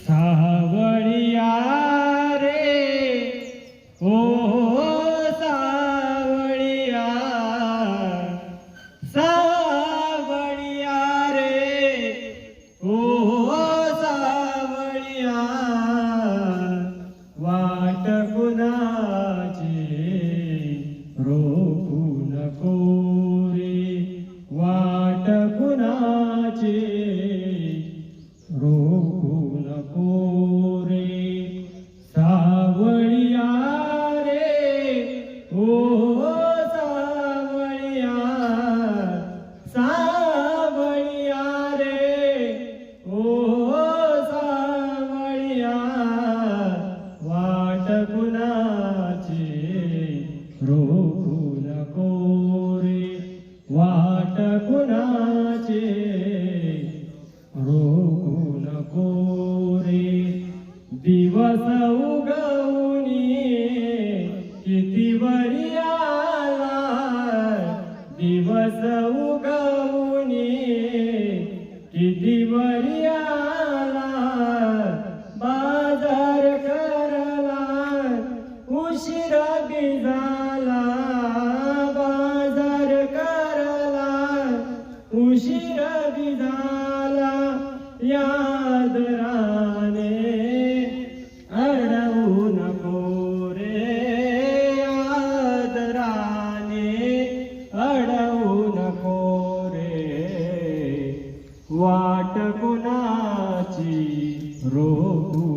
सावळिया रे ओ सावळिया सावळिया रे ओ सावळिया वाट कुणाची रोखू नको रे वाट कुणाची रोखू नको रे सावळिया रे ओ सावळिया सावळिया रे ओ सावळिया वाट कुणाची रोखू नको रे वाट कुणाची रोखू नको रे दिवस उगवणी किती वरी आला दिवस उगवणी किती वरी आला बाजार करला उशीर बिजाला बाजार करला उशीर बिजाला यादराने अडवू नको रे यादराने अडवू नको रे वाट कुणाची रोखू